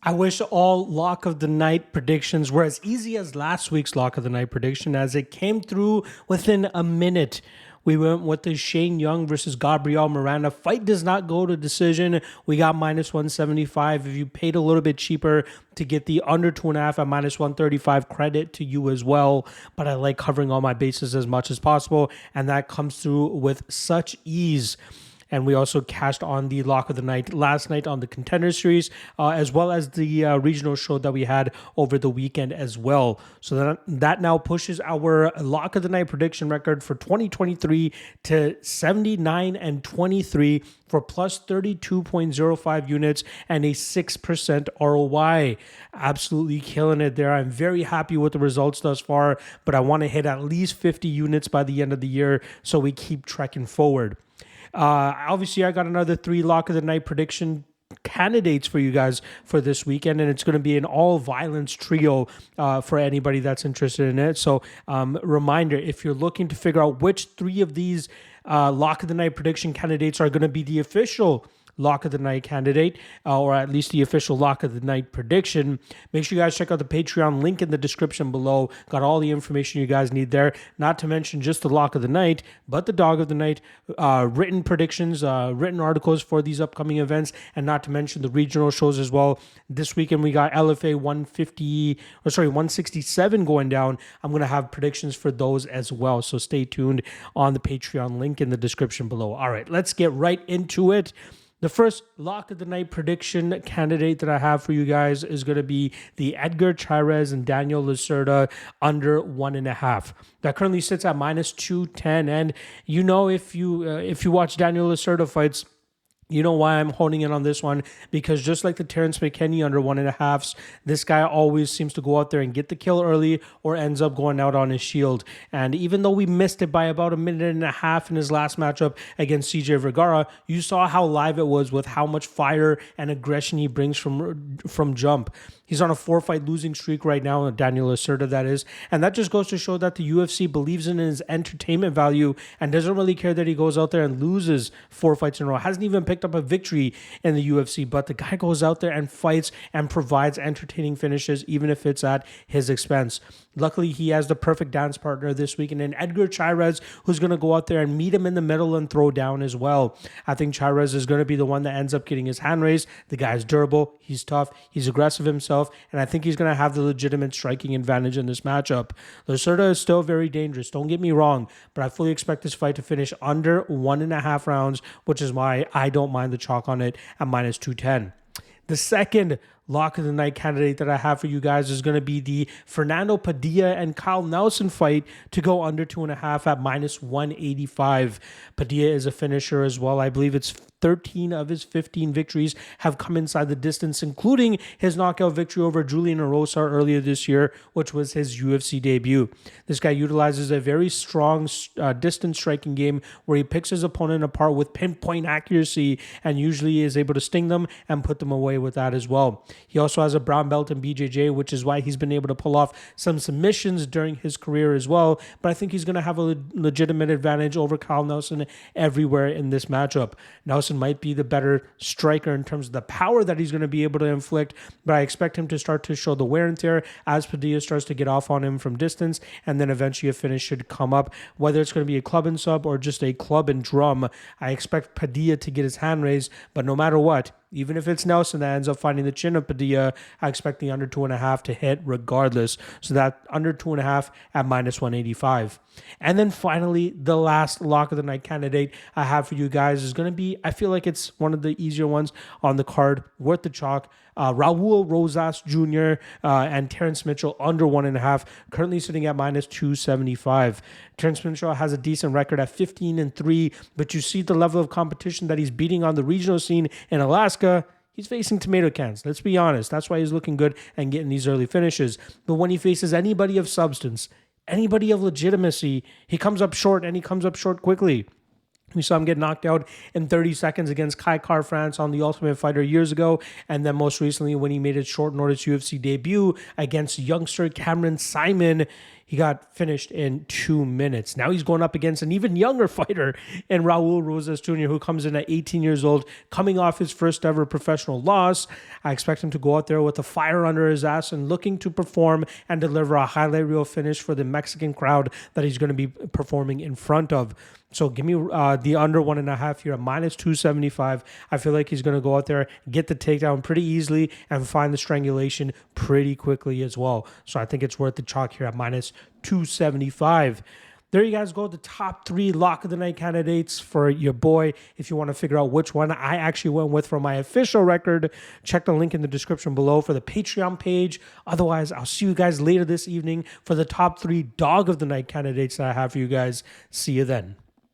I wish all lock of the night predictions were as easy as last week's lock of the night prediction, as it came through within a minute. We went with the Shane Young versus Gabriel Miranda. Fight does not go to decision. We got minus 175. If you paid a little bit cheaper to get the under 2.5 at minus 135, credit to you as well. But I like covering all my bases as much as possible, and that comes through with such ease. And we also cashed on the lock of the night last night on the Contender Series, as well as the regional show that we had over the weekend as well. So that now pushes our lock of the night prediction record for 2023 to 79-23 for plus 32.05 units and a 6% ROI. Absolutely killing it there. I'm very happy with the results thus far, but I want to hit at least 50 units by the end of the year so we keep trekking forward. Obviously, I got another 3 lock of the night prediction candidates for you guys for this weekend, and it's going to be an all violence trio for anybody that's interested in it. So reminder, if you're looking to figure out which 3 of these lock of the night prediction candidates are going to be the official lock of the night candidate, or at least the official lock of the night prediction, make sure you guys check out the Patreon link in the description below. Got all the information you guys need there, not to mention just the lock of the night, but the dog of the night, written predictions, written articles for these upcoming events, and not to mention the regional shows as well. This weekend we got LFA 167 going down. I'm going to have predictions for those as well, so stay tuned on the Patreon link in the description below. All right, let's get right into it. The first lock of the night prediction candidate that I have for you guys is going to be the Edgar Chairez and Daniel Lucerta under 1.5. That currently sits at minus 210. And you know, if you watch Daniel Lucerta fights, you know why I'm honing in on this one, because just like the Terrence McKinney under 1.5s, this guy always seems to go out there and get the kill early or ends up going out on his shield. And even though we missed it by about 1.5 minutes in his last matchup against CJ Vergara, you saw how live it was with how much fire and aggression he brings from jump. He's on a 4-fight losing streak right now, Daniel Lucerta, that is. And that just goes to show that the UFC believes in his entertainment value and doesn't really care that he goes out there and loses 4 fights in a row. Hasn't even picked up a victory in the UFC, but the guy goes out there and fights and provides entertaining finishes, even if it's at his expense. Luckily, he has the perfect dance partner this weekend in Edgar Chairez, who's going to go out there and meet him in the middle and throw down as well. I think Chairez is going to be the one that ends up getting his hand raised. The guy's durable, he's tough, he's aggressive himself, and I think he's going to have the legitimate striking advantage in this matchup. Lucerta is still very dangerous, don't get me wrong, but I fully expect this fight to finish under 1.5 rounds, which is why I don't mind the chalk on it at minus 210. The second lock of the night candidate that I have for you guys is going to be the Fernando Padilla and Kyle Nelson fight to go under 2.5 at minus 185. Padilla is a finisher as well. I believe it's 13 of his 15 victories have come inside the distance, including his knockout victory over Julian Erosa earlier this year, which was his UFC debut. This guy utilizes a very strong distance striking game where he picks his opponent apart with pinpoint accuracy and usually is able to sting them and put them away with that as well. He also has a brown belt in BJJ, which is why he's been able to pull off some submissions during his career as well. But I think he's going to have a legitimate advantage over Kyle Nelson everywhere in this matchup. Nelson might be the better striker in terms of the power that he's going to be able to inflict, but I expect him to start to show the wear and tear as Padilla starts to get off on him from distance, and then eventually a finish should come up. Whether it's going to be a club and sub or just a club and drum, I expect Padilla to get his hand raised, but no matter what, even if it's Nelson that ends up finding the chin of Padilla, I expect the under 2.5 to hit regardless. So that under 2.5 at minus 185. And then finally, the last lock of the night candidate I have for you guys is going to be, I feel like it's one of the easier ones on the card, worth the chalk. Raul Rosas Jr. And Terrence Mitchell under 1.5, currently sitting at minus 275. Terrence Mitchell has a decent record at 15-3, but you see the level of competition that he's beating on the regional scene in Alaska. He's facing tomato cans. Let's be honest. That's why he's looking good and getting these early finishes. But when he faces anybody of substance, anybody of legitimacy, he comes up short, and he comes up short quickly. We saw him get knocked out in 30 seconds against Kai Car-France on The Ultimate Fighter years ago, and then most recently when he made his short notice UFC debut against youngster Cameron Simon. He got finished in 2 minutes. Now he's going up against an even younger fighter in Raul Rosas Jr., who comes in at 18 years old, coming off his first ever professional loss. I expect him to go out there with a fire under his ass and looking to perform and deliver a highlight reel finish for the Mexican crowd that he's going to be performing in front of. So give me the under 1.5 here at minus 275. I feel like he's going to go out there, get the takedown pretty easily, and find the strangulation pretty quickly as well. So I think it's worth the chalk here at minus 275. There you guys go, the top 3 lock of the night candidates for your boy. If you want to figure out which one I actually went with for my official record, check the link in the description below for the Patreon page. Otherwise, I'll see you guys later this evening for the top 3 dog of the night candidates that I have for you guys. See you then.